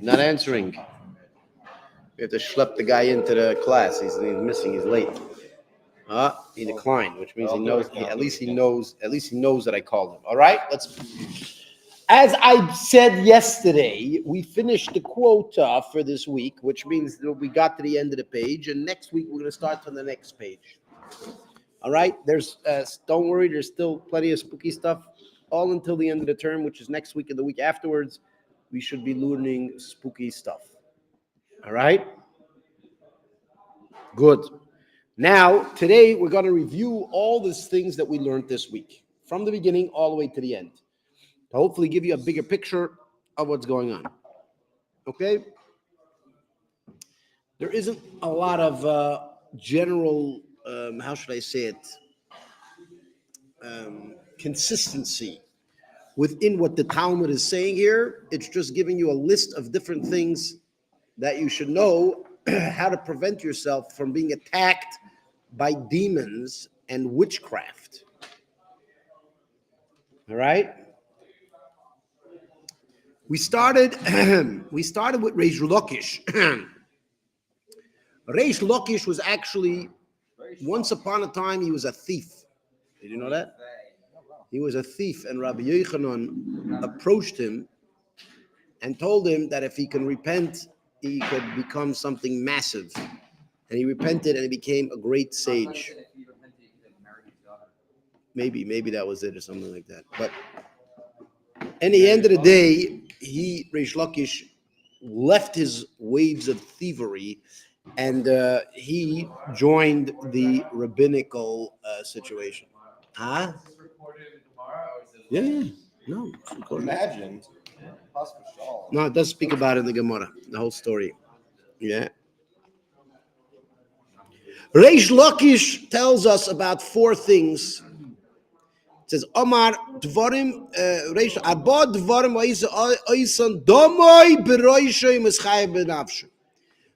Not answering. We have to schlep the guy into the class. He's missing. He's late. He declined, which means he knows. At least he knows that I called him. All right, let's. As I said yesterday, we finished the quota for this week, which means that we got to the end of the page, and next week we're going to start from the next page. All right, there's don't worry, there's still plenty of spooky stuff all until the end of the term, which is next week and the week afterwards. We should be learning spooky stuff. All right, good. Now, today we're going to review all these things that we learned this week, from the beginning all the way to the end, to hopefully give you a bigger picture of what's going on. Okay? There isn't a lot of general, how should I say it, consistency within what the Talmud is saying here. It's just giving you a list of different things that you should know how to prevent yourself from being attacked by demons and witchcraft. All right? We started with Reish Lakish. Reish Lakish was actually, once upon a time, he was a thief. Did you know that? He was a thief, and Rabbi Yochanan approached him and told him that if he can repent, he could become something massive. And he repented and he became a great sage. Maybe that was it or something like that. But in the end of the day, Reish Lakish, left his ways of thievery and he joined the rabbinical situation. Huh? Yeah. No. Imagined. No, it does speak about it in the Gemara, the whole story. Yeah. Reish Lakish tells us about four things. It says, Omar Dvarim, Reish, Abba Dvarim Oisan Domoy Beroishoy Mischai Benavshu.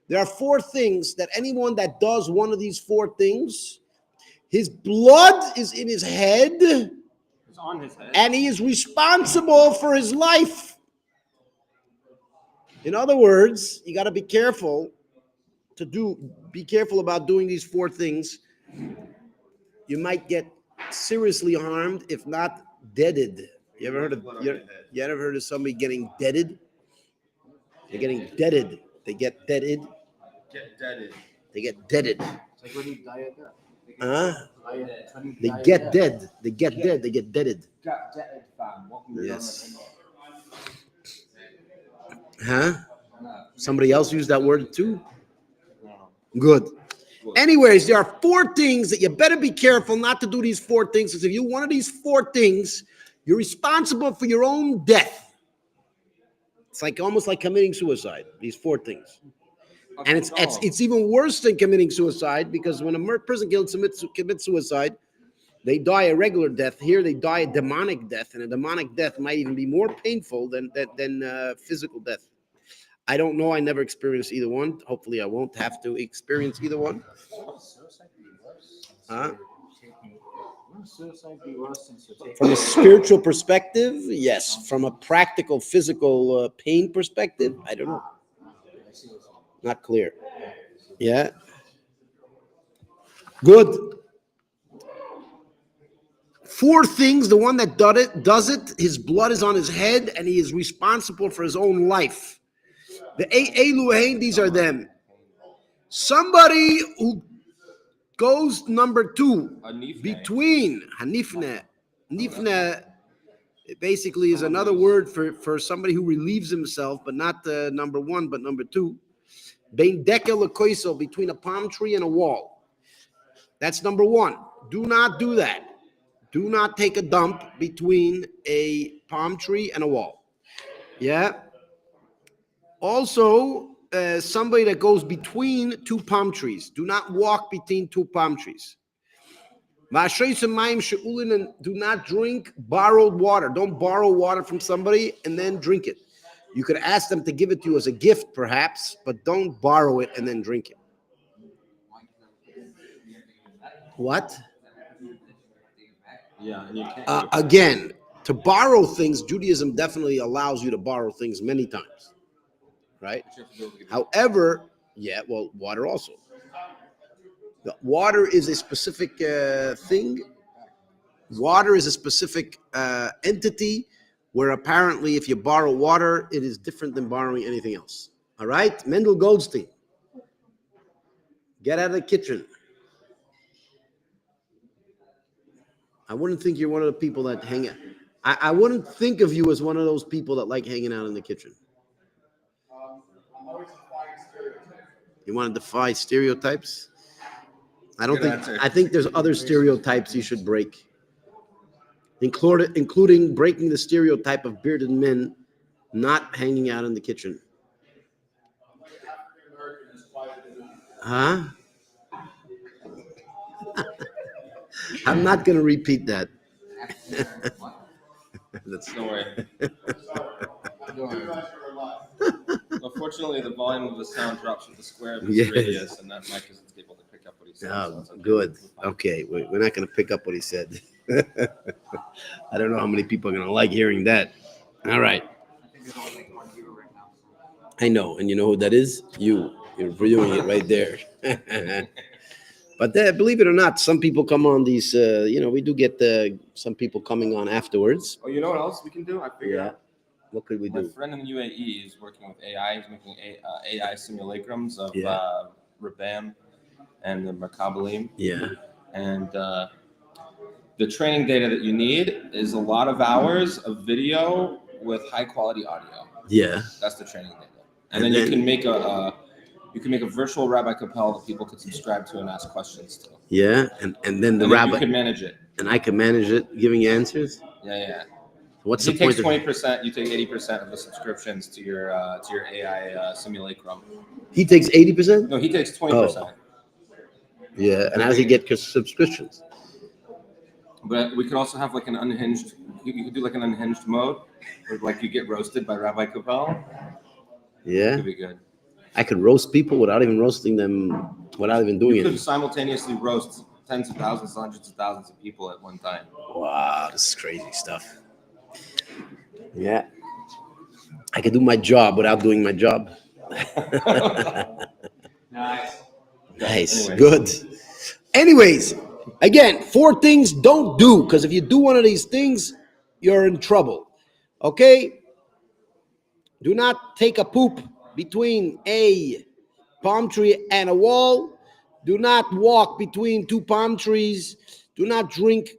There are four things that anyone that does one of these four things, his blood is in his head, It's on his head. and he is responsible for his life. In other words, you got to be careful about doing these four things. You might get seriously harmed, if not deaded. You ever heard of somebody getting deaded? They're getting deaded. They get deaded. They get deaded. It's like when you die at death. They get dead. They get dead. They get deaded. Yes. Huh? Somebody else used that word too? Good. Anyways, there are four things that you better be careful not to do these four things, because if you do one of these four things, you're responsible for your own death. It's like almost like committing suicide, these four things. And it's even worse than committing suicide, because when a person commits suicide, they die a regular death. Here they die a demonic death, and a demonic death might even be more painful than physical death. I don't know. I never experienced either one. Hopefully, I won't have to experience either one. From a spiritual perspective, yes. From a practical, physical pain perspective, I don't know. Not clear. Yeah. Good. Four things. The one that does it, his blood is on his head, and he is responsible for his own life. The Eluhain, these are them. Somebody who goes number two, between Hanifne. Nifne basically is another word for somebody who relieves himself, but not number one, but number two. Bein dekel lekoisel, between a palm tree and a wall. That's number one. Do not do that. Do not take a dump between a palm tree and a wall. Yeah. Also, somebody that goes between two palm trees. Do not walk between two palm trees. And do not drink borrowed water. Don't borrow water from somebody and then drink it. You could ask them to give it to you as a gift, perhaps, but don't borrow it and then drink it. What? Yeah. And you can't again, to borrow things, Judaism definitely allows you to borrow things many times. right? But you have to be able to give it- However, yeah, well, water also. The water is a specific thing. Water is a specific entity where apparently if you borrow water, it is different than borrowing anything else. All right? Mendel Goldstein. Get out of the kitchen. I wouldn't think you're one of the people that hang out. I wouldn't think of you as one of those people that like hanging out in the kitchen. You want to defy stereotypes? I don't Good think. answer. I think there's other stereotypes you should break, including breaking the stereotype of bearded men not hanging out in the kitchen. Huh? I'm not going to repeat that. That's, Don't worry. Unfortunately, the volume of the sound drops with the square of its Yes. radius, and that mic isn't able to pick up what he says. oh, so it's okay. good. Okay, we're not going to pick up what he said. I don't know how many people are going to like hearing that. All right. I know, and you know who that is? You're viewing it right there. But believe it or not, some people come on these. We do get some people coming on afterwards. Oh, you know what else we can do? I figured Yeah. out. What could we My do? friend in the UAE is working with AI. He's making AI simulacrums of Yeah. Rabam and the Makabalim. Yeah. And the training data that you need is a lot of hours of video with high quality audio. Yeah. That's the training data. And And then you then- can make a virtual Rabbi Kopel that people could subscribe to and ask questions to. Yeah. And then the And then rabbi you can manage it. and I can manage it, giving you answers. Yeah. What's He the point takes of 20%. You take 80% of the subscriptions to your AI simulacrum. He takes 80%? No, he takes 20%. Yeah. And how does he get subscriptions? But we could also have like an unhinged. You could do like an unhinged mode, where like you get roasted by Rabbi Kopel. Yeah. Could be good. I could roast people without even roasting them, without even doing You could it. simultaneously roast tens of thousands, hundreds of thousands of people at one time. Wow, this is crazy stuff. Yeah. I could do my job without doing my job. Nice. Nice. Anyway. Good. Anyways, again, 4 things don't do, because if you do one of these things, you're in trouble. Okay? Do not take a poop between a palm tree and a wall. Do not walk between 2 palm trees. Do not drink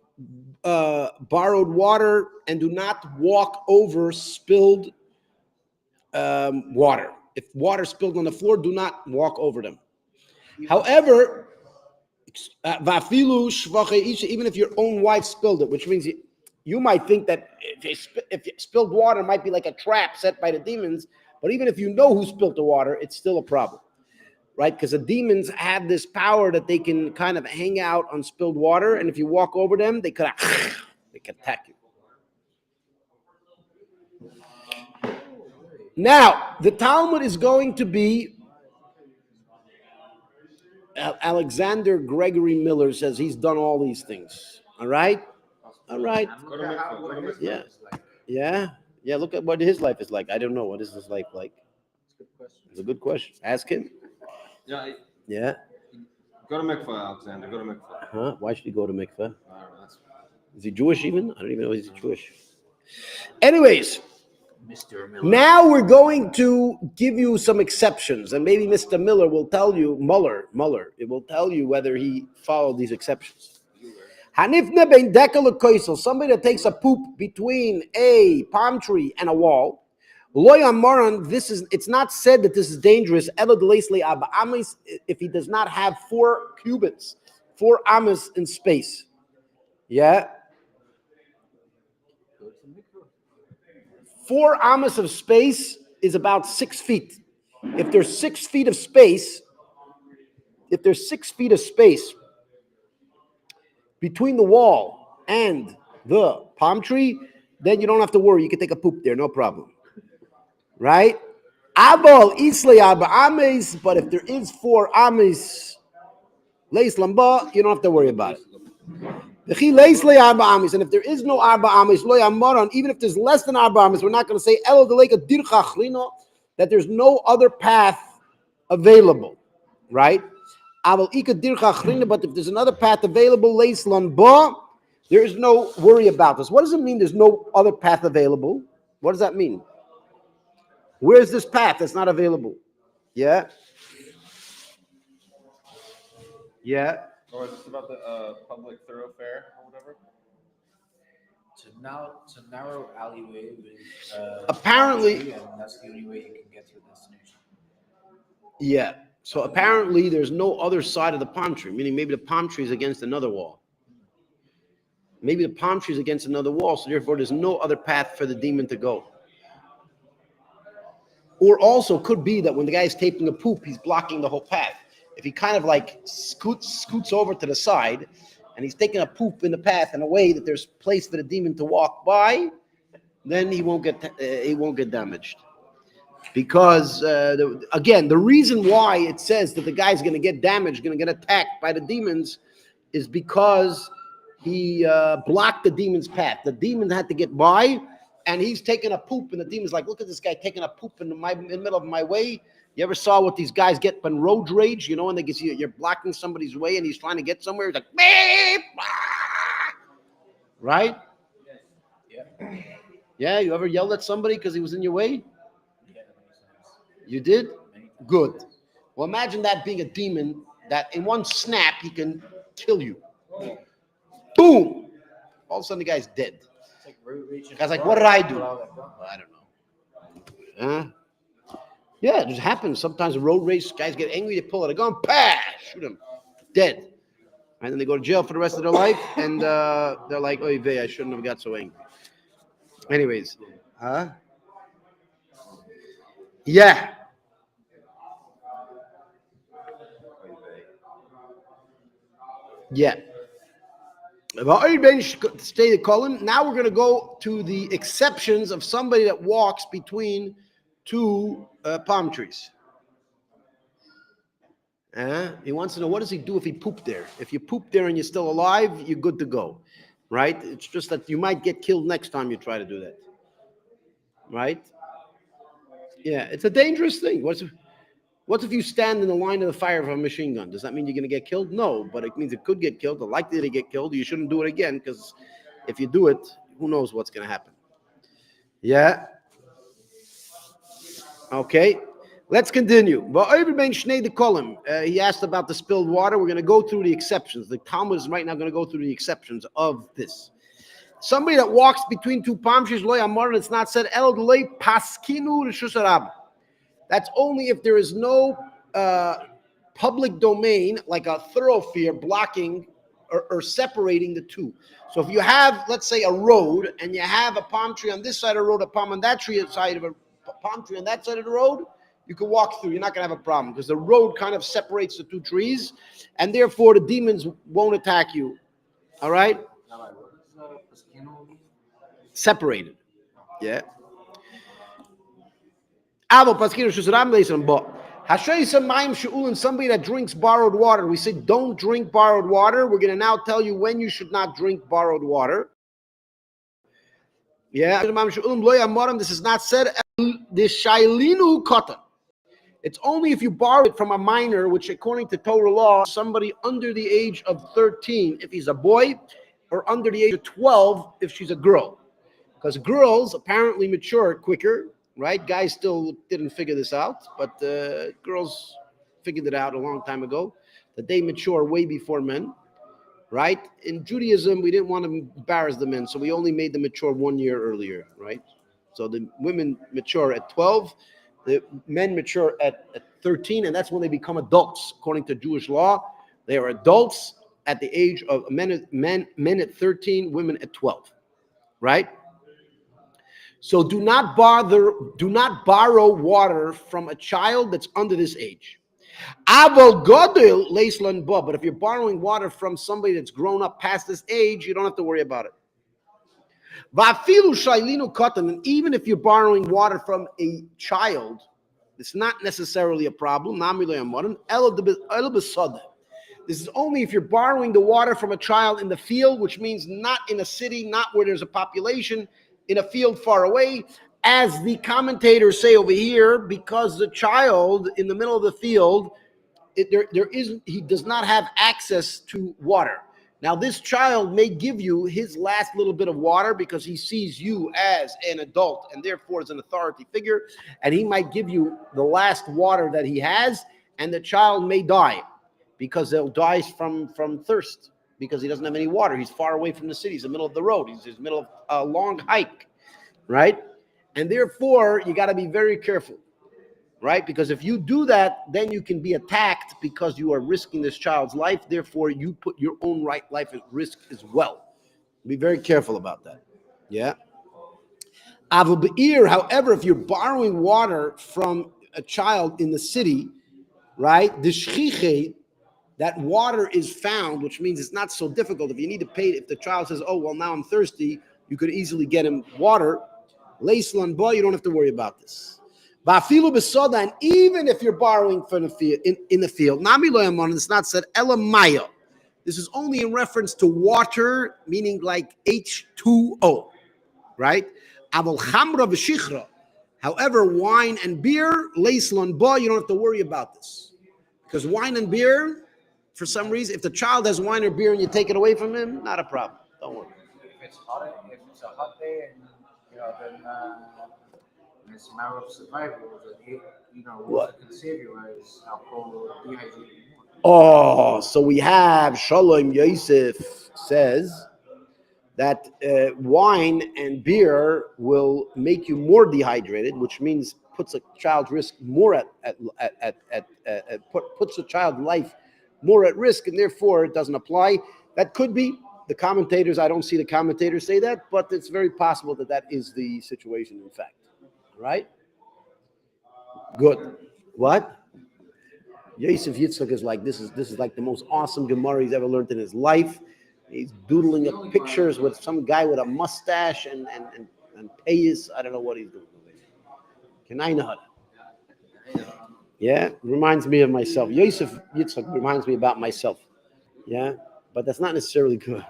borrowed water, and do not walk over spilled water. If water spilled on the floor, do not walk over them. However, even if your own wife spilled it, which means you might think that if spilled water might be like a trap set by the demons, but even if you know who spilled the water, it's still a problem, right? Because the demons have this power that they can kind of hang out on spilled water, and if you walk over them, they could attack you. Now, the Talmud is going to be, Alexander Gregory Miller says he's done all these things. All right? All right. Yeah. Yeah, look at what his life is like. I don't know. What is his life like? It's a good question. Ask him. Yeah. Go to mikvah, Alexander. Go to mikvah. Huh? Why should he go to mikveh? I don't know. Is he Jewish even? I don't even know if he's Jewish. Anyways, Mr. Miller. now we're going to give you some exceptions, and maybe Mr. Miller will tell you, Muller, it will tell you whether he followed these exceptions. Hanifne ben dekel koisel, somebody that takes a poop between a palm tree and a wall. Loyam moran, it's not said that this is dangerous. If he does not have 4 cubits, 4 amas in space. Yeah. 4 amas of space is about 6 feet. If there's 6 feet of space, between the wall and the palm tree, then you don't have to worry. You can take a poop there, no problem. Right? Abal isle arba ames, but if there is 4 ames, leis lamba, you don't have to worry about it. And if there is no arba ames, even if there's less than arba ames, we're not going to say elo deleka dircha chlino. that there's no other path available, right? But if there's another path available, there is no worry about this. What does it mean there's no other path available? What does that mean? Where's this path that's not available? Yeah. Yeah. Or is this about the public thoroughfare or whatever? It's a narrow alleyway with apparently, and that's the only way you can get to the destination. Yeah. So apparently there's no other side of the palm tree, meaning maybe the palm tree is against another wall. Maybe the palm tree is against another wall, so therefore there's no other path for the demon to go. Or also could be that when the guy is taking a poop, he's blocking the whole path. If he kind of like scoots over to the side and he's taking a poop in the path in a way that there's place for the demon to walk by, then he won't get damaged. Because again, the reason why it says that the guy's going to get damaged, going to get attacked by the demons, is because he blocked the demon's path. The demon had to get by, and he's taking a poop, and the demon's like, "Look at this guy taking a poop in the middle of my way." You ever saw what these guys get when road rage? You know, when they can see you're blocking somebody's way, and he's trying to get somewhere. He's like, "Beep!" Right? Yeah. Yeah. You ever yelled at somebody because he was in your way? You did? Good. Well, imagine that being a demon that in one snap he can kill you. Boom! All of a sudden the guy's dead. It's like road rage. The guy's like, what did I do? I don't know. Yeah, it just happens. Sometimes a road race, guys get angry, they pull out a gun, shoot him, dead. And then they go to jail for the rest of their life, and they're like, "Oy vey, I shouldn't have got so angry." Anyways, yeah. Yeah. Now we're going to go to the exceptions of somebody that walks between two palm trees. He wants to know, what does he do if he pooped there? If you poop there and you're still alive, you're good to go, right? It's just that you might get killed next time you try to do that, right? Yeah, it's a dangerous thing. What if you stand in the line of the fire of a machine gun? Does that mean you're going to get killed? No, but it means it could get killed. The likelihood to get killed, you shouldn't do it again, because if you do it, who knows what's going to happen. Yeah. Okay. Let's continue. He asked about the spilled water. We're going to go through the exceptions. The Talmud is right now going to go through the exceptions of this. Somebody that walks between two palm trees, it's not said, that's only if there is no public domain, like a thoroughfare blocking or separating the two. So if you have, let's say, a road, and you have a palm tree on this side of the road, a palm on that side of a palm tree on that side of the road, you can walk through. You're not going to have a problem, because the road kind of separates the two trees, and therefore the demons won't attack you. All right? Separated. Yeah. Somebody that drinks borrowed water. We say don't drink borrowed water. We're going to now tell you when you should not drink borrowed water. Yeah. This is not said. It's only if you borrow it from a minor, which according to Torah law, somebody under the age of 13, if he's a boy, or under the age of 12, if she's a girl. Because girls apparently mature quicker, right? Guys still didn't figure this out, but girls figured it out a long time ago, that they mature way before men, right? In Judaism, we didn't want to embarrass the men, so we only made them mature 1 year earlier, right? So the women mature at 12, the men mature at 13, and that's when they become adults. According to Jewish law, they are adults at the age of men at 13, women at 12, right? So do not borrow water from a child that's under this age. But if you're borrowing water from somebody that's grown up past this age, you don't have to worry about it. And even if you're borrowing water from a child, it's not necessarily a problem. This is only if you're borrowing the water from a child in the field, which means not in a city, not where there's a population, in a field far away. as the commentators say over here, because the child in the middle of the field, he does not have access to water. Now, this child may give you his last little bit of water because he sees you as an adult and therefore is an authority figure, and he might give you the last water that he has, and the child may die because they'll die from thirst because he doesn't have any water. He's far away from the city. He's in the middle of the road. He's in the middle of a long hike, right? And therefore, you got to be very careful, right? Because if you do that, then you can be attacked because you are risking this child's life. Therefore, you put your own life at risk as well. Be very careful about that. Yeah. Avu Be'ir, however, if you're borrowing water from a child in the city, right? The shchiche, that water is found, which means it's not so difficult. If you need to pay, if the child says, oh, well, now I'm thirsty, you could easily get him water. Leislan boy, you don't have to worry about this. And even if you're borrowing from the field, in the field, Nami Loyamon, it's not said Elamaya. This is only in reference to water, meaning like H2O, right? Aval Chamra v'Shichra. However, wine and beer, Leislan boy, you don't have to worry about this. Because wine and beer, for some reason, if the child has wine or beer and you take it away from him, not a problem. Don't worry. If it's a hot day, and then it's a matter of survival. That water can save you, whereas alcohol dehydrates you more. Oh, so we have Shalom Yosef says that wine and beer will make you more dehydrated, which means puts a child's risk more puts a child's life more at risk, and therefore it doesn't apply. That could be the commentators. I don't see the commentators say that, but it's very possible that is the situation. In fact, right? Good. What? Yosef Yitzchak is like this is like the most awesome Gemara he's ever learned in his life. He's doodling up pictures with some guy with a mustache and payas. I don't know what he's doing. Can I know? Yeah, reminds me of myself. Yosef Yitzchak reminds me about myself. Yeah, but that's not necessarily good.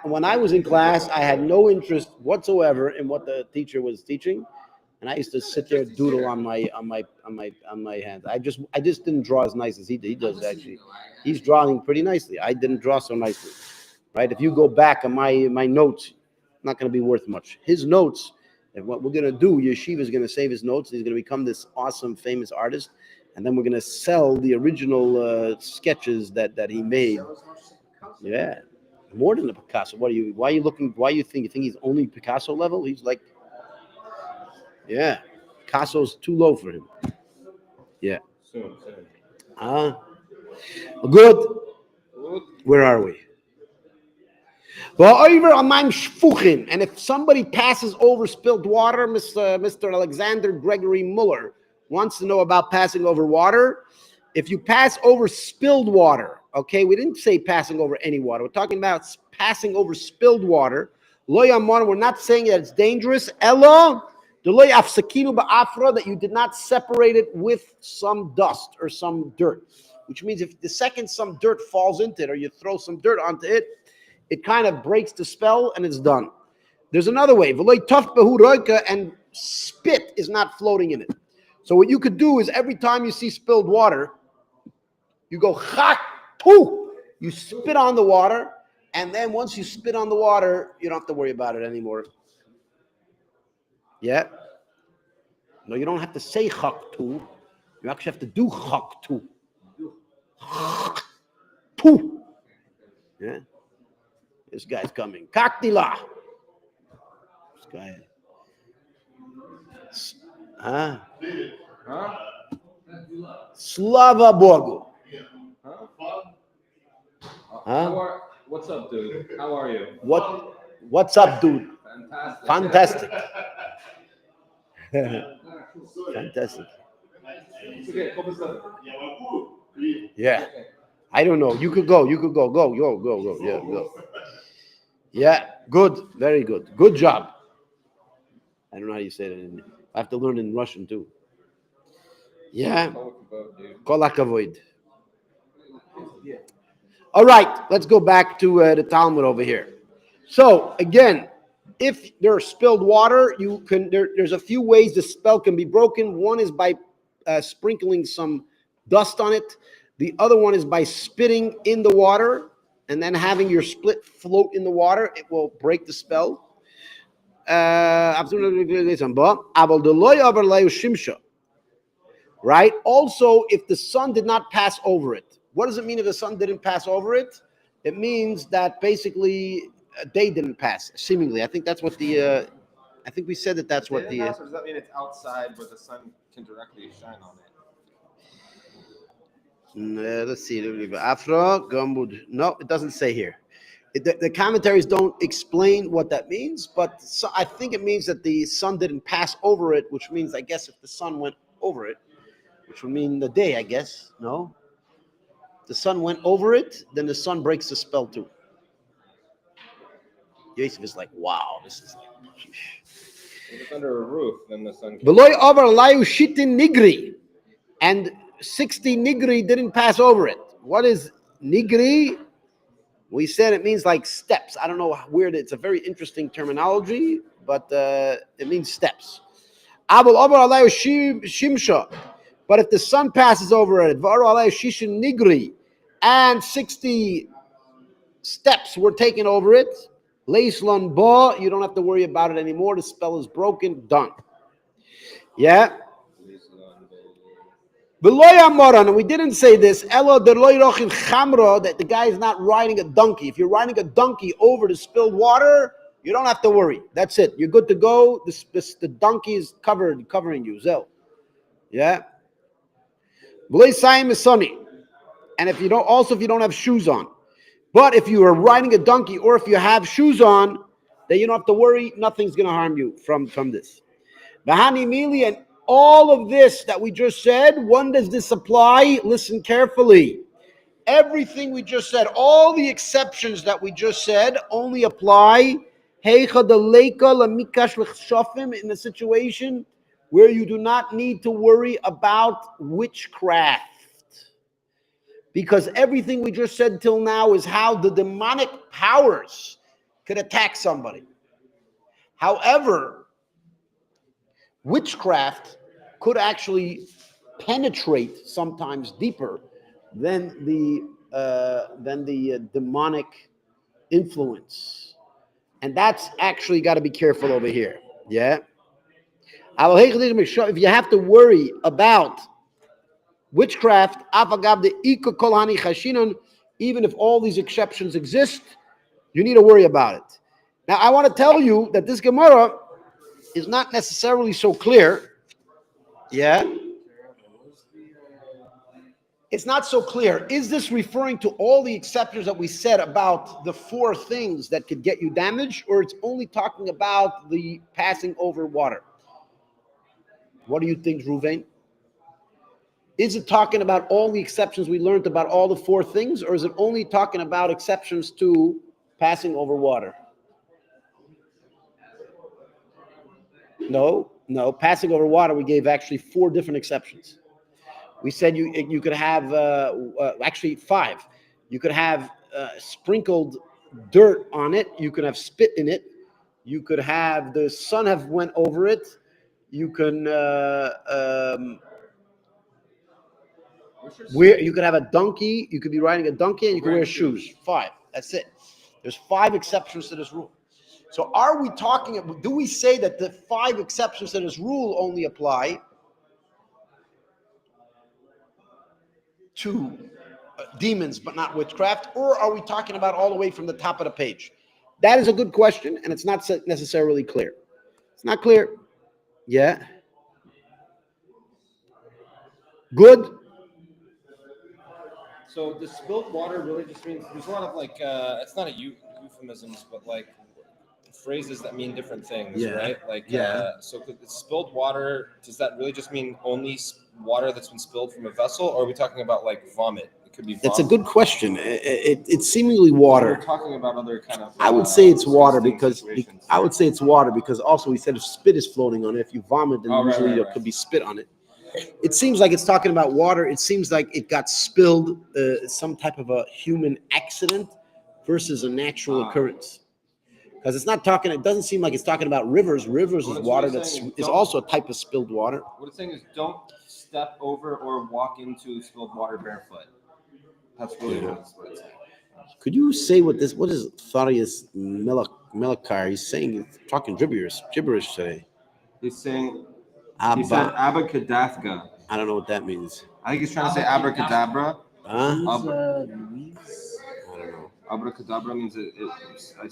When I was in class, I had no interest whatsoever in what the teacher was teaching, and I used to sit there doodle on my hands. I just didn't draw as nice as he did. He does actually. He's drawing pretty nicely. I didn't draw so nicely, right? If you go back on my notes, not going to be worth much. His notes, and what we're going to do, Yeshiva is going to save his notes. He's going to become this awesome, famous artist, and then we're going to sell the original sketches that he made. Yeah, more than a Picasso. Why are you think he's only Picasso level? He's like, yeah, Picasso's too low for him. Yeah. Good. Where are we? And if somebody passes over spilled water, Mr. Alexander Gregory Muller wants to know about passing over water. If you pass over spilled water, okay, we didn't say passing over any water. We're talking about passing over spilled water. We're not saying that it's dangerous. Ella, that you did not separate it with some dust or some dirt, which means if the second some dirt falls into it or you throw some dirt onto it, it kind of breaks the spell and it's done. There's another way. And spit is not floating in it. So what you could do is every time you see spilled water, you go chak poo. You spit on the water, and then once you spit on the water, you don't have to worry about it anymore. Yeah. No, you don't have to say chak tu. You actually have to do chak tu. Poo. Yeah. This guy's coming. Kaktila. This guy. Huh? Slava Bogu. Huh? What's up, dude? How are you? What's up, dude? Fantastic. Fantastic. Yeah. I don't know. You could go. Go. Yeah, go. Yeah. Good. Very good. Good job. I don't know how you say that. I have to learn in Russian too. Yeah. Kol hakavod. All right. Let's go back to the Talmud over here. So again, if there's spilled water, there's a few ways the spell can be broken. One is by sprinkling some dust on it. The other one is by spitting in the water and then having your split float in the water. It will break the spell. Right? Also, if the sun did not pass over it. What does it mean if the sun didn't pass over it? It means that basically a day didn't pass, seemingly. I think that's what I think we said that's what the... Or does that mean it's outside where the sun can directly shine on it? Let's see. Afro, Gambud. No, it doesn't say here. The commentaries don't explain what that means, but I think it means that the sun didn't pass over it, which means, I guess, if the sun went over it, which would mean the day, I guess. No? The sun went over it, then the sun breaks the spell too. Yosef is like, wow, this is like... If it's under a roof, then the sun can... Beloy over layu shitin nigri. And 60 nigri didn't pass over it. What is nigri? We said it means like steps. I don't know how weird. It's a very interesting terminology, but it means steps. Abel over layu shimsha. But if the sun passes over it, shishin nigri, and 60 steps were taken over it, leislan ba, you don't have to worry about it anymore. The spell is broken, done. Yeah. And we didn't say this, that the guy is not riding a donkey. If you're riding a donkey over the spilled water, you don't have to worry. That's it. You're good to go. The donkey is covering you. Zel. Yeah. Is sunny. And if you don't have shoes on. But if you are riding a donkey or if you have shoes on, then you don't have to worry. Nothing's going to harm you from this. Bahani Mili, and all of this that we just said, when does this apply? Listen carefully. Everything we just said, all the exceptions that we just said only apply in a situation where you do not need to worry about witchcraft. Because everything we just said till now is how the demonic powers could attack somebody. However, witchcraft could actually penetrate sometimes deeper than the demonic influence. And that's actually got to be careful over here. Yeah. If you have to worry about witchcraft, even if all these exceptions exist, you need to worry about it. Now, I want to tell you that this Gemara is not necessarily so clear. Yeah? It's not so clear. Is this referring to all the exceptions that we said about the 4 things that could get you damaged, or it's only talking about the passing over water? What do you think, Ruvain? Is it talking about all the exceptions we learned about all the 4 things, or is it only talking about exceptions to passing over water? No. Passing over water, we gave actually 4 different exceptions. We said you could have, actually 5. You could have sprinkled dirt on it. You could have spit in it. You could have the sun have went over it. You can... you could have a donkey, you could be riding a donkey, and you can wear shoes. 5. That's it. There's 5 exceptions to this rule. So do we say that the 5 exceptions to this rule only apply to demons but not witchcraft, or are we talking about all the way from the top of the page? That is a good question, and it's not necessarily clear. It's not clear. Yeah. Good. So the spilled water really just means there's a lot of it's not a euphemisms, but like phrases that mean different things, right? So spilled water, does that really just mean only water that's been spilled from a vessel, or are we talking about like vomit? It could be vomit. It's a good question. It's seemingly water. We're talking about other kind of I would say it's water because also we said if spit is floating on it, if you vomit, then usually there could be spit on it. It seems like it's talking about water. It seems like it got spilled, some type of a human accident versus a natural occurrence. Because it's not talking. It doesn't seem like it's talking about rivers. Rivers is water is also a type of spilled water. What it's saying is, don't step over or walk into spilled water barefoot. That's really what it's saying. Could you say what is Tharius Melakar? He's saying, he's talking gibberish today. He's saying, he said abacadathga. I don't know what that means. I think he's trying to say abracadabra. Huh? I don't know. Abracadabra means I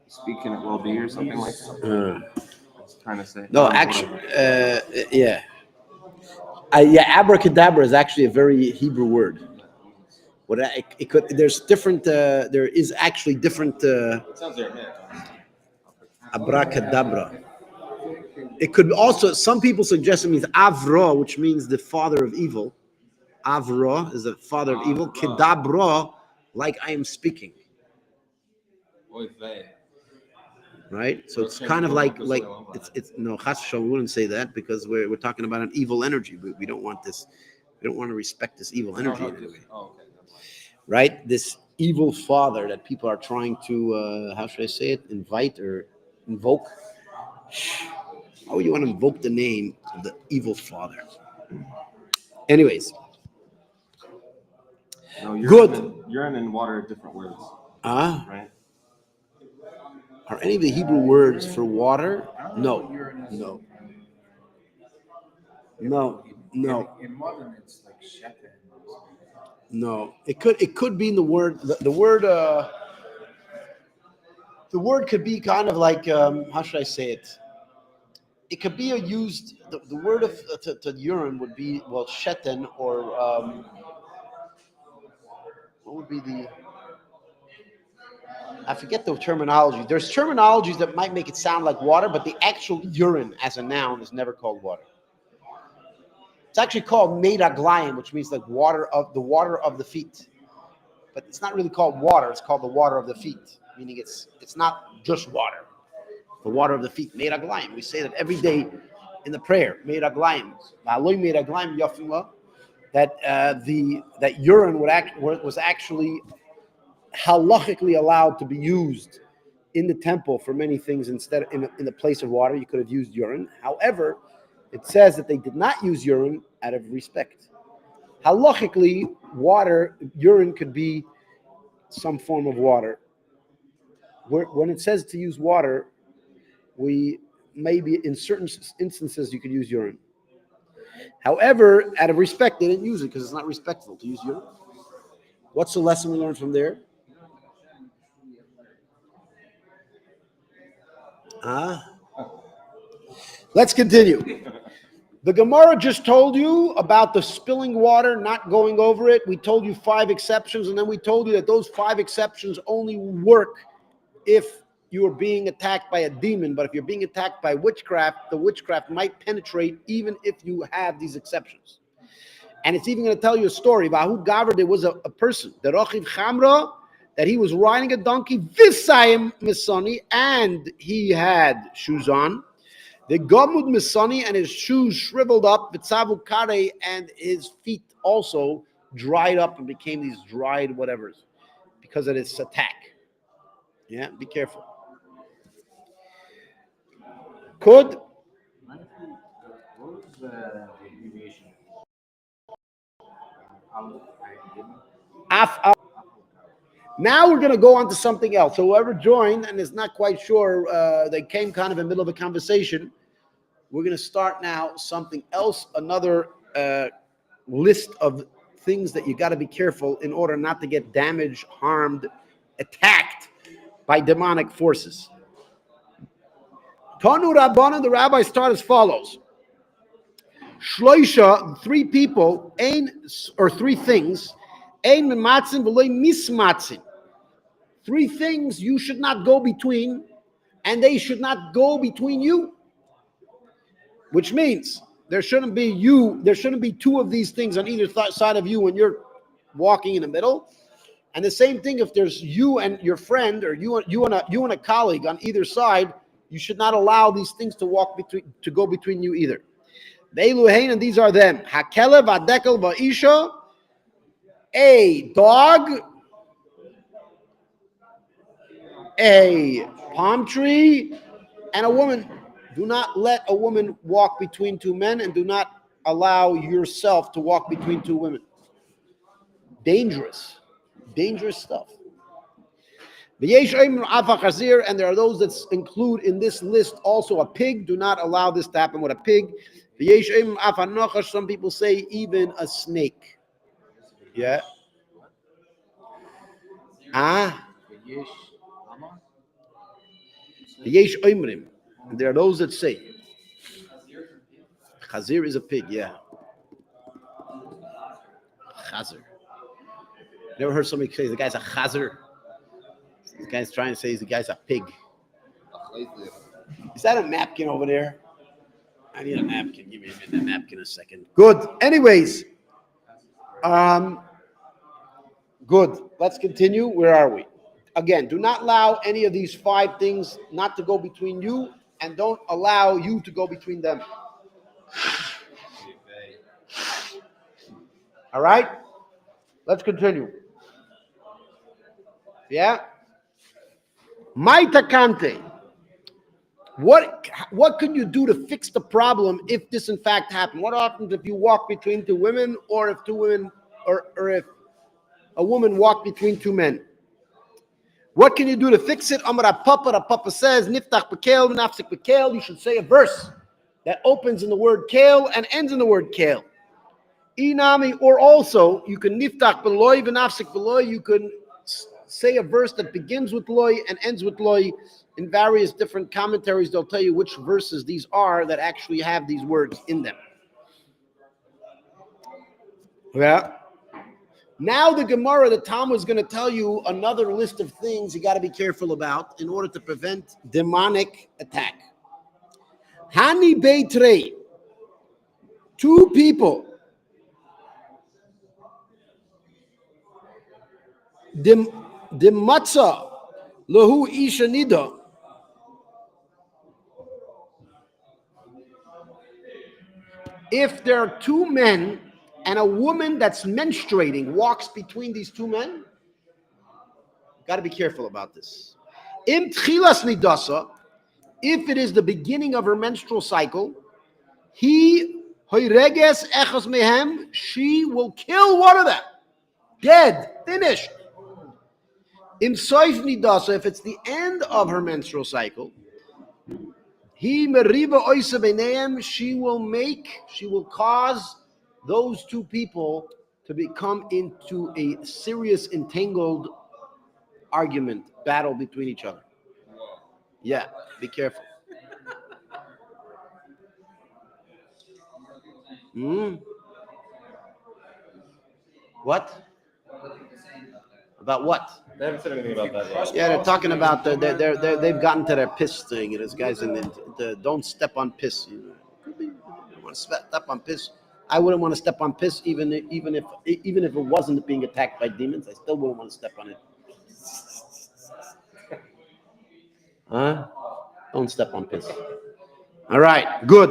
speak and it will be or something like that. It's trying to say. No, actually, yeah. Abracadabra is actually a very Hebrew word. What it could, there's different. There is actually different. It sounds Aramaic. Abracadabra. It could also. Some people suggest it means Avra, which means the father of evil. Avra is the father of evil. Kedabra, like I am speaking. Right, so it's kind of like it's no Chas v'Shalom, we wouldn't say that because we're talking about an evil energy. We don't want this. We don't want to respect this evil energy in any way. Right, this evil father that people are trying to how should I say it? Invite or invoke. How would you want to invoke the name of the evil father? Anyways, good. Urine and water are different words. Right. Are any of the Hebrew words for water? No. In modern, it's like shepherd. No. It could be in the word. The word could be kind of like how should I say it? It could be used. The word of to urine would be sheten or what would be the? I forget the terminology. There's terminologies that might make it sound like water, but the actual urine as a noun is never called water. It's actually called meiraglayim, which means like water of the feet. But it's not really called water. It's called the water of the feet, meaning it's not just water. The water of the feet, meiraglayim. We say that every day in the prayer, meiraglayim, v'aloi meiraglayim yafim, that urine was actually halachically allowed to be used in the temple for many things. Instead, in the place of water, you could have used urine. However, it says that they did not use urine out of respect. Halachically, urine could be some form of water. When it says to use water, maybe in certain instances you could use urine. However, out of respect, they didn't use it because it's not respectful to use urine. What's the lesson we learned from there? Let's continue. The Gemara just told you about the spilling water, not going over it. We told you 5 exceptions, and then we told you that those 5 exceptions only work if you are being attacked by a demon. But if you're being attacked by witchcraft, the witchcraft might penetrate even if you have these exceptions. And it's even going to tell you a story about who Gavar. There was a person, the Rochiv Chamra, that he was riding a donkey, Visayim Misani, and he had shoes on. The Gomud Misani, and his shoes shriveled up, Vitzavu Kare, and his feet also dried up and became these dried whatevers because of this attack. Yeah, be careful. Could. What was the abbreviation? Now we're going to go on to something else. So whoever joined and is not quite sure, they came kind of in the middle of a conversation. We're going to start now something else, another list of things that you got to be careful in order not to get damaged, harmed, attacked by demonic forces. Tanu Rabbanan, the rabbis start as follows. Shloisha, 3 people, 3 things. Ein mematzin v'loi mismatzin. 3 things you should not go between, and they should not go between you. Which means there shouldn't be 2 of these things on either side of you when you're walking in the middle. And the same thing if there's you and your friend, or you and a colleague on either side, you should not allow these things to go between you either. Ve'eluhein, and these are them: hakelev, hadekel, va'isha, a dog, a palm tree and a woman. Do not let a woman walk between two men, and do not allow yourself to walk between two women. Dangerous stuff. And there are those that include in this list also a pig. Do not allow this to happen with a pig. Some people say even a snake. Yeah. And there are those that say Chazir is a pig. Yeah. Chazir. Never heard somebody say the guy's a chazir. The guy's trying to say the guy's a pig. Is that a napkin over there? I need a napkin. Give me a napkin a second. Good. Anyways, good. Let's continue. Where are we? Again, do not allow any of these 5 things not to go between you, and don't allow you to go between them. All right? Let's continue. Yeah? Maitakante. What can you do to fix the problem if this in fact happened? What happens if you walk between 2 women, or if 2 women, or if a woman walked between 2 men? What can you do to fix it? Amar Papa, the Papa says, Niftach bekel, nafsik bekel. You should say a verse that opens in the word kel and ends in the word kel. Inami, or also you can niftach beloy v'nafsik beloy. You can say a verse that begins with loy and ends with loy. In various different commentaries, they'll tell you which verses these are that actually have these words in them. Yeah. Now the Gemara, the Talmud, is going to tell you another list of things you got to be careful about in order to prevent demonic attack. Hani beitrei, 2 people. Matza lahu isha nida. If there are 2 men and a woman that's menstruating walks between these 2 men, got to be careful about this. Im tchilas nidasa, if it is the beginning of her menstrual cycle, he hoireges echos mehem, she will kill one of them, dead, finished. Im soif nidasa, if it's the end of her menstrual cycle, he meriva oisa beineim, she will cause those 2 people to become into a serious entangled argument, battle between each other. Yeah, be careful. What? About what? They haven't said anything about that yet. Yeah, they're talking about they've gotten to their piss thing. And there's guys in the don't step on piss. You want to step on piss? I wouldn't want to step on piss even if it wasn't being attacked by demons. I still wouldn't want to step on it. Huh? Don't step on piss. All right, good.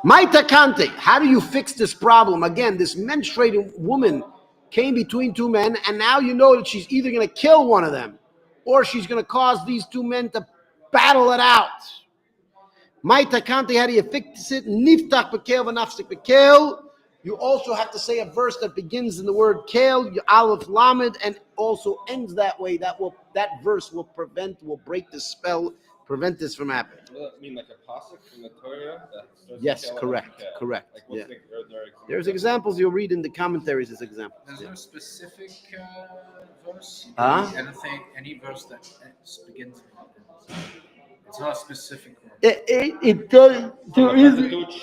Maitakante, how do you fix this problem? Again, this menstruating woman came between 2 men, and now you know that she's either going to kill one of them, or she's going to cause these 2 men to battle it out. Maitakante, how do you fix it? Niftach bekel v'nafsik bekel. You also have to say a verse that begins in the word kel, Yud Aleph lamed, and also ends that way. That verse will break the spell, prevent this from happening. Does that mean like a pasuk from the Torah? Yes, correct. Like yeah. There's examples you'll read in the commentaries as examples. There's no specific verse? Any verse that begins with it's not a specific one.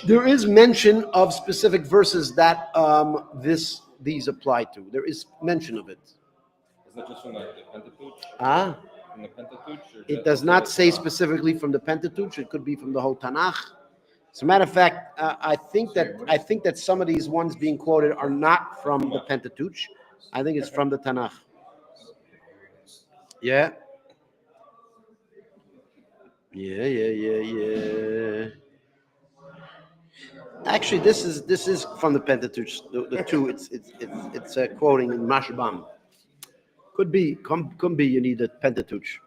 There is mention of specific verses that these apply to. There is mention of it. Is that just from the Pentateuch? From the Pentateuch? It does not say specifically from the Pentateuch. It could be from the whole Tanakh. As a matter of fact, I think that some of these ones being quoted are not from the Pentateuch. I think it's from the Tanakh. Yeah. Actually, this is from the Pentateuch. The 2. It's quoting in Mashbam. Could be. You need the Pentateuch.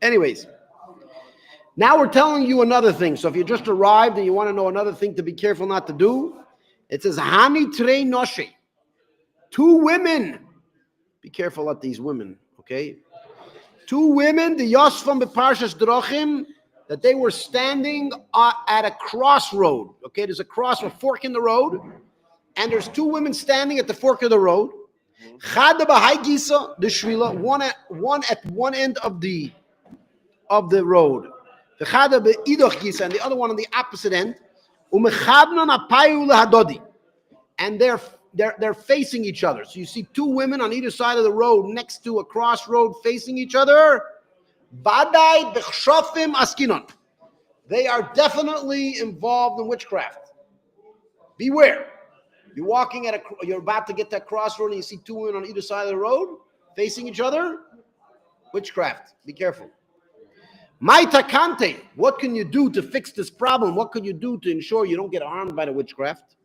Anyways, now we're telling you another thing. So if you just arrived and you want to know another thing to be careful not to do, it says Hani Trei Noshi. 2 women. Be careful of these women, okay? 2 women, the Yosfam Beparshas Drachim, that they were standing at a crossroad. Okay, there's a fork in the road, and there's 2 women standing at the fork of the road. Chada b'hai gisa, the shvila, one at one end of the road. The chada b'idoch gisa, and the other one on the opposite end. Umechabnan apayu lehadodi, and they're facing each other. So you see 2 women on either side of the road next to a crossroad facing each other. Badai b'chshofim askinon. They are definitely involved in witchcraft. Beware. You're about to get that crossroad and you see 2 women on either side of the road facing each other. Witchcraft. Be careful. Maita kante. What can you do to fix this problem? What can you do to ensure you don't get harmed by the witchcraft?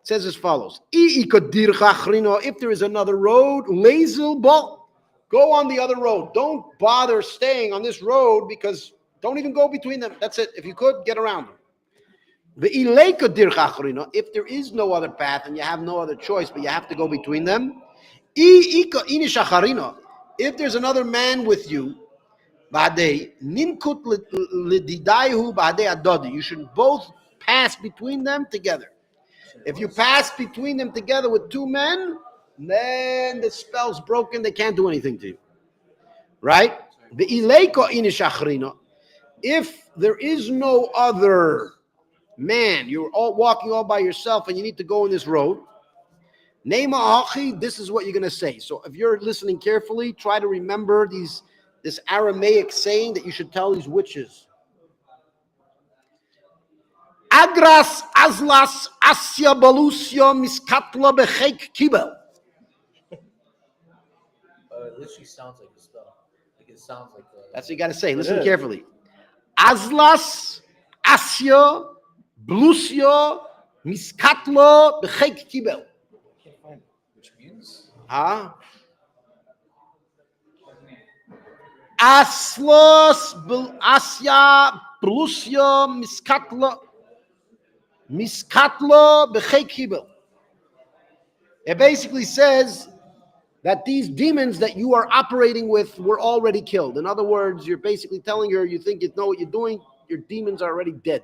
It says as follows. If there is another road, go on the other road. Don't bother staying on this road because don't even go between them. That's it. If you could, get around them. If there is no other path and you have no other choice, but you have to go between them. If there's another man with you, you should both pass between them together. If you pass between them together with 2 men, then the spell's broken. They can't do anything to you. Right? If there is no other man, you're all walking all by yourself and you need to go on this road, this is what you're going to say. So if you're listening carefully, try to remember this Aramaic saying that you should tell these witches. Agras azlas asya balusya miskatla bechek kibel. It literally sounds like a spell. Like it sounds like that's what you got to say. Listen carefully. Azlas asya balusya miskatla bechek kibel. Can't find it. Which means? Aslos asya balusya miskatla bechek kibel. It basically says that these demons that you are operating with were already killed. In other words, you're basically telling her you think you know what you're doing, your demons are already dead.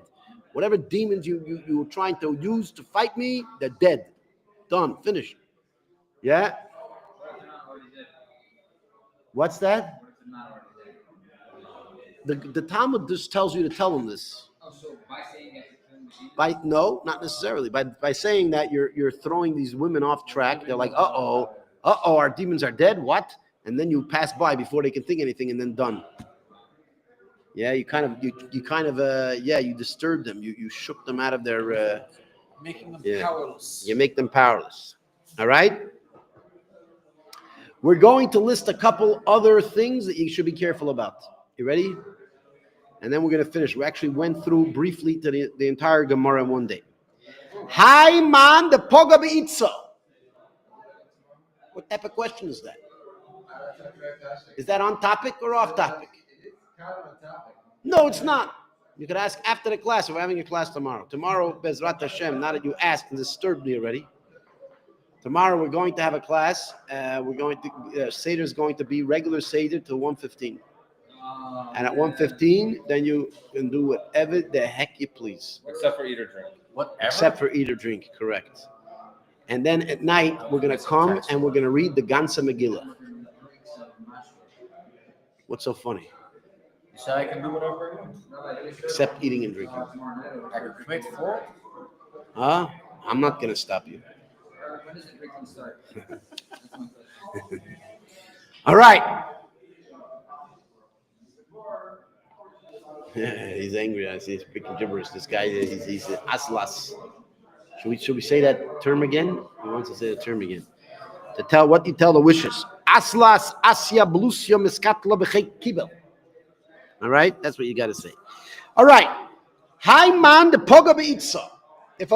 Whatever demons you were trying to use to fight me, they're dead. Done. Finished. Yeah? What's that? The Talmud just tells you to tell them this. So by saying that No, not necessarily. By saying that you're throwing these women off track. They're like, our demons are dead. What? And then you pass by before they can think anything, and then done. Yeah, you disturbed them. You shook them out of their. making them powerless. You make them powerless. All right. We're going to list a couple other things that you should be careful about. You ready? And then we're going to finish. We actually went through briefly to the entire Gemara in one day. Hi man, the poga beitza. What type of question is that? Is that on topic or off topic? No, it's not. You could ask after the class. We're having a class tomorrow. Tomorrow, Bezrat Hashem, now that you asked and disturbed me already. Tomorrow we're going to have a class. We're going to Seder is going to be regular Seder till 1:15. And at 1:15, then you can do whatever the heck you please. Except for eat or drink. Whatever? Except for eat or drink, correct. And then at night, we're going to come and we're going to read the Gansa Megillah. What's so funny? You said I can do whatever I want. Except eating and drinking. I can commit for it. I'm not going to stop you. when does the drinking start? All right. He's angry. I see he's speaking gibberish. This guy, he's aslas. Should we say that term again? He wants to say the term again. To tell what you tell the wishes. Aslas asya blusya miskatla b'chek kibel. All right, that's what you got to say. All right. Hi man the poga beitza. If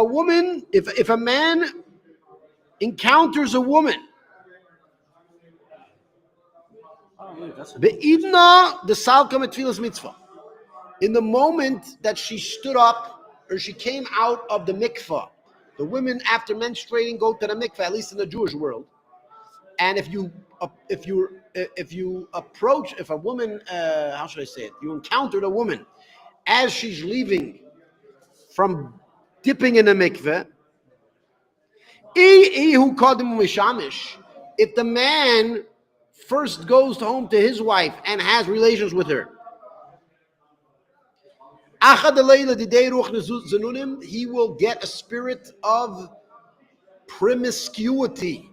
a man encounters a woman, Be'idna the salka metfilas mitzvah. In the moment that she stood up or she came out of the mikvah, the women after menstruating go to the mikvah, at least in the Jewish world. And if a woman, how should I say it? You encountered a woman as she's leaving from dipping in the mikveh. If the man first goes home to his wife and has relations with her, he will get a spirit of promiscuity.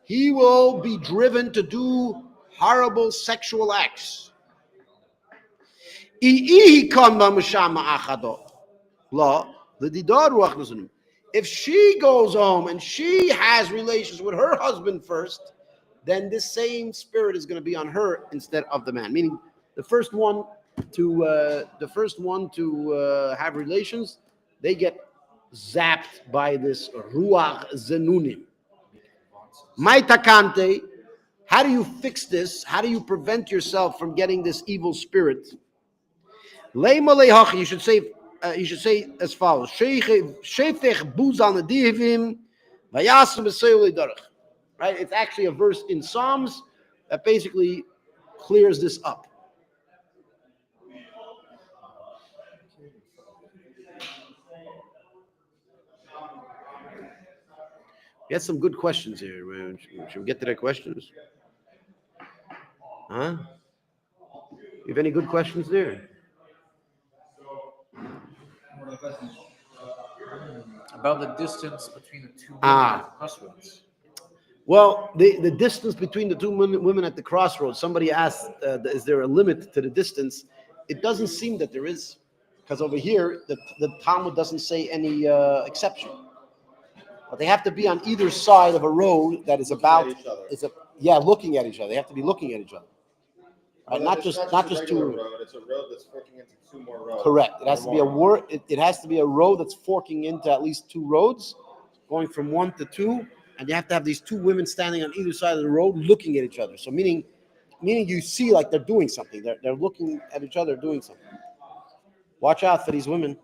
He will be driven to do horrible sexual acts. If she goes home and she has relations with her husband first, then this same spirit is going to be on her instead of the man. Meaning, the first one to have relations, they get zapped by this ruach zenunim. Maitakante, how do you fix this? How do you prevent yourself from getting this evil spirit? You should say as follows: right? It's actually a verse in Psalms that basically clears this up. We had some good questions here. Should we get to the questions? Huh? You have any good questions there? About the distance between the two women at the crossroads. Well, the distance between the two women at the crossroads, somebody asked, is there a limit to the distance? It doesn't seem that there is, because over here, the Talmud doesn't say any exception. But they have to be on either side of a road that is looking at each other. They have to be looking at each other. Right? Not just two road. It's a road that's forking into two more roads. Correct. It has to be it has to be a road that's forking into at least two roads, going from one to two, and you have to have these two women standing on either side of the road looking at each other. So meaning you see like they're doing something. They're looking at each other doing something. Watch out for these women.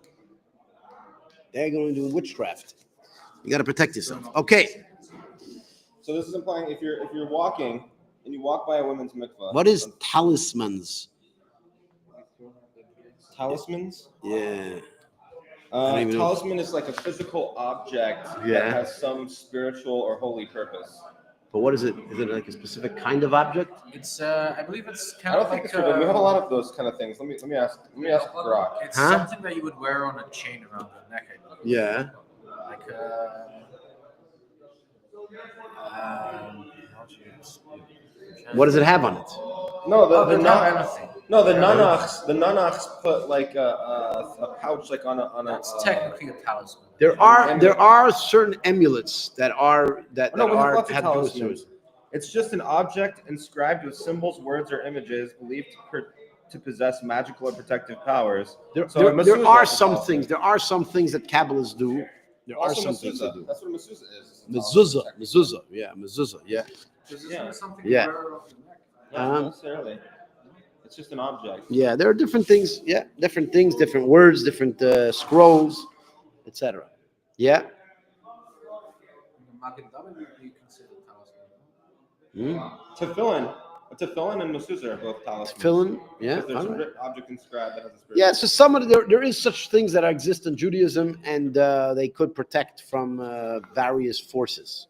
They're going to do witchcraft. You got to protect yourself. Okay. So this is implying if you're walking and you walk by a woman's mikvah. What is talismans? Talismans? Yeah. Talisman is like a physical object that has some spiritual or holy purpose. But what is it? Is it like a specific kind of object? It's I believe it's kind I don't of think like it's we have a lot of those kind of things. Let me ask Brock. It's something that you would wear on a chain around the neck, I believe. Yeah. Like what does it have on it? No, the anything. nunachs put like a pouch like on a. That's technically a talisman. There are certain amulets that have talismans. It's just an object inscribed with symbols, words, or images believed to possess magical or protective powers. There are some things that Kabbalists do. There are some things they do. That's what a mezuzah is. Mezuzah, yeah. Something Yeah. Not necessarily. It's just an object. Yeah, there are different things. Yeah, different things, different words, different scrolls, etc. Yeah. Tefillin and mezuzah are both talismans. Tefillin, yeah. There's an object inscribed that has a spirit. Yeah, so there is such things that exist in Judaism, and they could protect from various forces.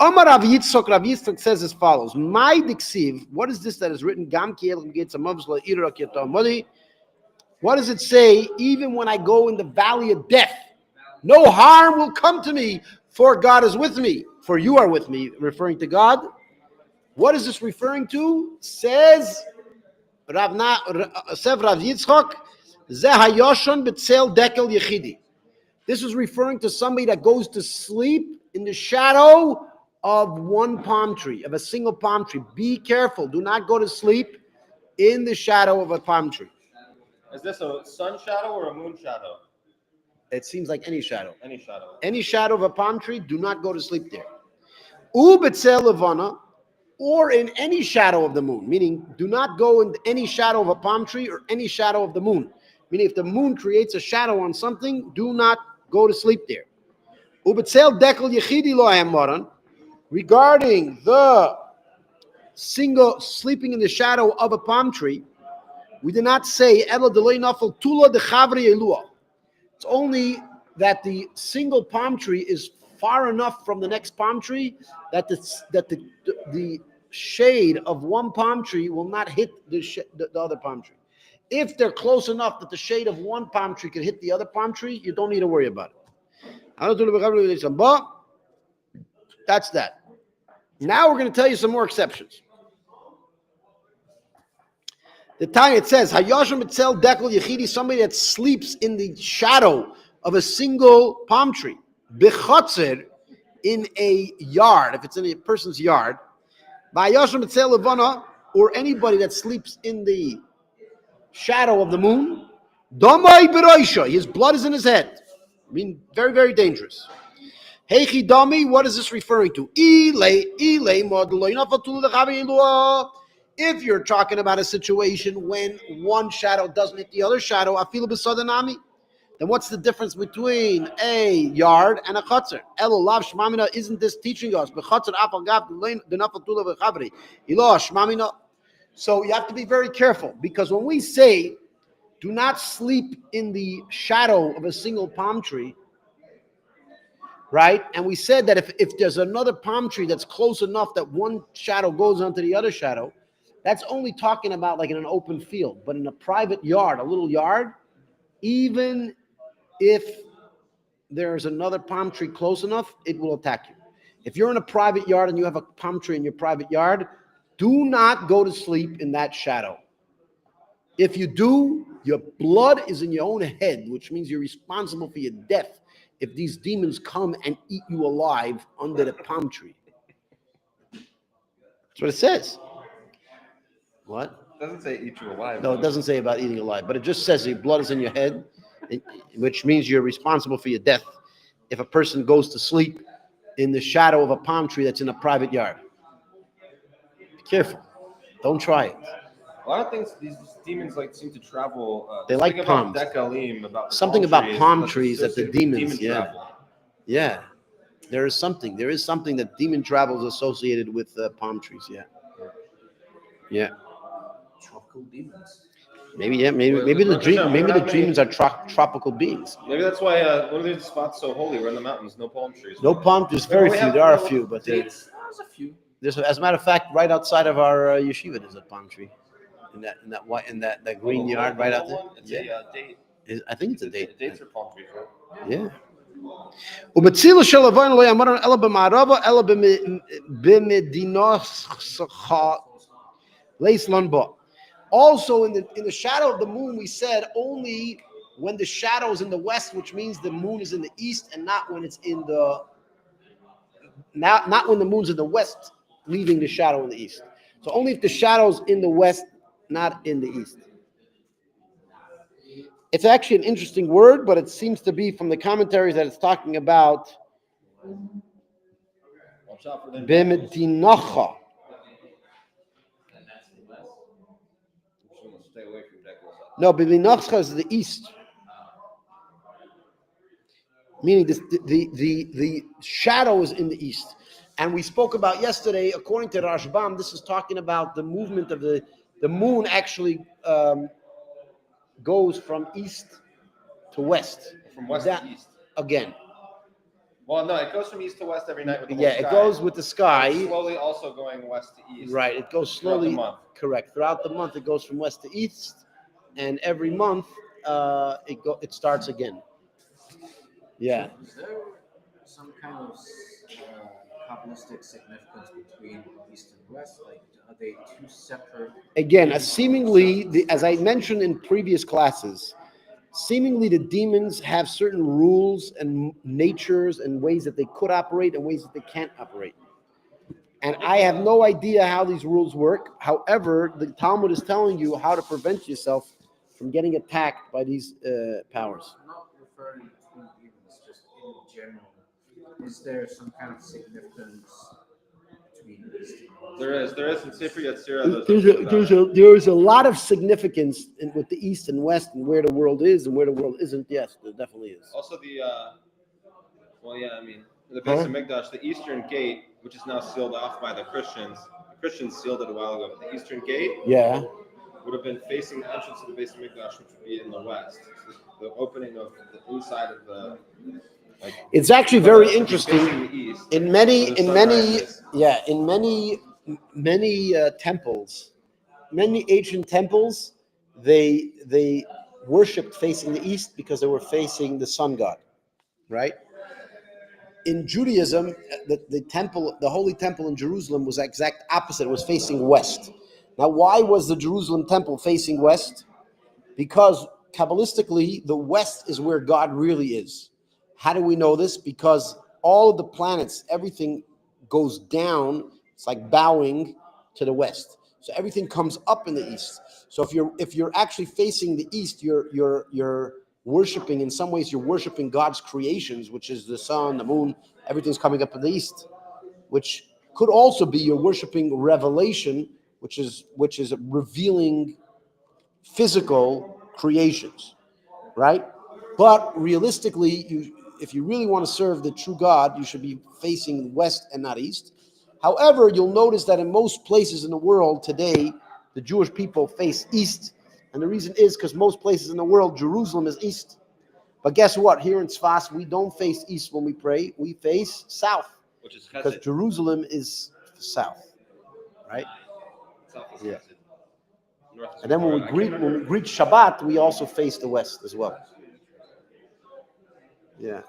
Omar Rav Yitzchok says as follows: My diksiv, what is this that is written? What does it say? Even when I go in the valley of death, no harm will come to me, for God is with me. For you are with me, referring to God. What is this referring to? Says Rav Yitzchok, Zeh hayoshon b'tzel dekel yechidi. This is referring to somebody that goes to sleep in the shadow of one palm tree, of a single palm tree. Be careful. Do not go to sleep in the shadow of a palm tree. Is this a sun shadow or a moon shadow? It seems like any shadow. Any shadow. Any shadow of a palm tree, do not go to sleep there. Ubetzel levana, or in any shadow of the moon, meaning do not go in any shadow of a palm tree or any shadow of the moon. Meaning if the moon creates a shadow on something, do not go to sleep there. Regarding the single sleeping in the shadow of a palm tree, we did not say it's only that the single palm tree is far enough from the next palm tree that the shade of one palm tree will not hit the other palm tree. If they're close enough that the shade of one palm tree can hit the other palm tree, you don't need to worry about it. But that's that. Now we're going to tell you some more exceptions. The Tanya, it says, Hayashim Etzel Dekel Yechidi, somebody that sleeps in the shadow of a single palm tree. Bechotzer, in a yard, if it's in a person's yard. Hayashim Etzel Levana, or anybody that sleeps in the shadow of the moon. Damai Beroisha, his blood is in his head. I mean, very, very dangerous. Heichi Dami, what is this referring to? If you're talking about a situation when one shadow doesn't hit the other shadow, then what's the difference between a yard and a chutzner? Isn't this teaching us? So you have to be very careful, because when we say do not sleep in the shadow of a single palm tree, right? And we said that if there's another palm tree that's close enough that one shadow goes onto the other shadow, that's only talking about like in an open field. But in a private yard, a little yard, even if there's another palm tree close enough, it will attack you. If you're in a private yard and you have a palm tree in your private yard, do not go to sleep in that shadow. If you do, your blood is in your own head, which means you're responsible for your death if these demons come and eat you alive under the palm tree. That's what it says. What? It doesn't say eat you alive. No, it doesn't say about eating alive, but it just says your blood is in your head, which means you're responsible for your death if a person goes to sleep in the shadow of a palm tree that's in a private yard. Be careful. Don't try it. A lot of things, these demons like seem to travel. They like palms. Something about palm trees that the demons, yeah. travel. Yeah. There is something that demon travel is associated with palm trees, yeah. Yeah. Tropical demons. Maybe the demons are tropical beings. Maybe that's why one of these spots so holy. We're in the mountains, no palm trees. No palm trees, very few. There are a few, but There's a few. as a matter of fact, right outside of our yeshiva, there's a palm tree. In that green yard right out there. It's a date. I think it's a date. Dates are palm trees, right? Yeah. Also in the shadow of the moon, we said only when the shadow is in the west, which means the moon is in the east, and not when it's in the not when the moon's in the west, leaving the shadow in the east. So only if the shadow's in the west, not in the east. It's actually an interesting word, but it seems to be from the commentaries that it's talking about Bimedinacha. No, Bimedinacha is the east. Meaning the shadow is in the east. And we spoke about yesterday, according to Rashbam, this is talking about the movement of the moon actually goes from east to west. From west to east. Again. Well, no, it goes from east to west every night with the sky. It goes with the sky. It's slowly also going west to east. Right, it goes slowly. Throughout the month. Correct. Throughout the month, it goes from west to east, and every month it starts again. Yeah. Is there some kind of Kabbalistic significance between east and west? Like, are they two separate? Again, seemingly, as I mentioned in previous classes, seemingly the demons have certain rules and natures and ways that they could operate and ways that they can't operate. And I have no idea how these rules work. However, the Talmud is telling you how to prevent yourself from getting attacked by these powers. I'm not referring to demons, just in general. Is there some kind of significance between East and West. There is in Sefer Yetzirah. There's a lot of significance with the East and West and where the world is and where the world isn't. Yes, there definitely is. Also the the Beis Hamikdash, the Eastern Gate, which is now sealed off by the Christians. The Christians sealed it a while ago. But the Eastern Gate, would have been facing the entrance of the Beis Hamikdash, which would be in the west. So the opening of the inside of the. It's actually very interesting. East, in many temples, many ancient temples, they worshipped facing the east because they were facing the sun god, right? In Judaism, the temple, the holy temple in Jerusalem, was the exact opposite. It was facing west. Now, why was the Jerusalem temple facing west? Because Kabbalistically, the west is where God really is. How do we know this? Because all of the planets, everything goes down. It's like bowing to the west. So everything comes up in the east. So if you're actually facing the east, you're worshiping, in some ways, you're worshiping God's creations, which is the sun, the moon, everything's coming up in the east, which could also be you're worshiping revelation, which is revealing physical creations, right? But realistically, if you really want to serve the true God, you should be facing west and not east. However, you'll notice that in most places in the world today, the Jewish people face east. And the reason is because most places in the world, Jerusalem is east. But guess what? Here in Tzfas, we don't face east when we pray. We face south. Which is because Jerusalem is south, right? South is yeah. North is And then when we greet Shabbat, we also face the west as well. Yeah.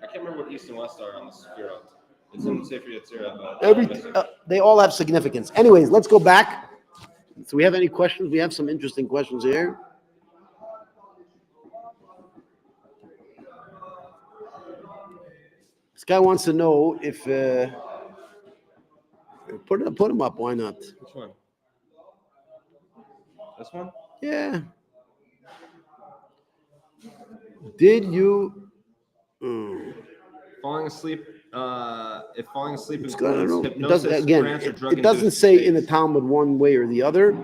I can't remember what east and west are on the Sefirot. It's in Sefer Yetzirah, but they all have significance. Anyways, let's go back. So we have any questions? We have some interesting questions here. This guy wants to know if put him up. Why not? Which one? This one? Yeah. Did you falling asleep? If falling asleep it's includes gonna, hypnosis, trance, or drug it doesn't induced say states. in the Talmud one way or the other,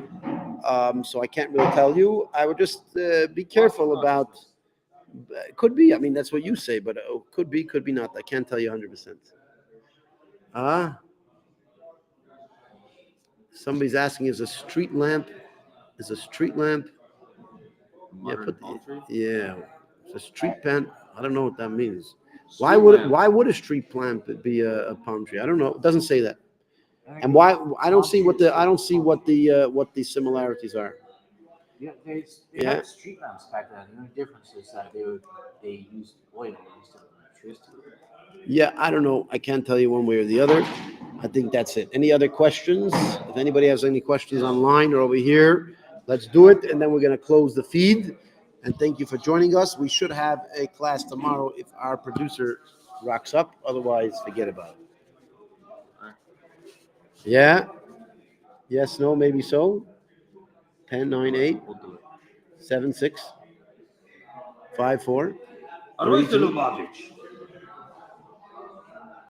so I can't really tell you. I would just be careful about. It could be. I mean, that's what you say, but could be not. I can't tell you 100%. Somebody's asking: Is a street lamp? Yeah, it's a street lamp. I don't know what that means. Why would a street lamp be a palm tree? I don't know. It doesn't say that. And why? I don't see what the similarities are. Yeah, they had street lamps back then. The only difference is that they used oil instead of electricity. Yeah, I don't know. I can't tell you one way or the other. I think that's it. Any other questions? If anybody has any questions online or over here, let's do it, and then we're going to close the feed. And thank you for joining us. We should have a class tomorrow if our producer rocks up. Otherwise, forget about it. Yeah? Yes, no, maybe so. 10, 9, 8, 7, 6, 5, 4. 3, 2.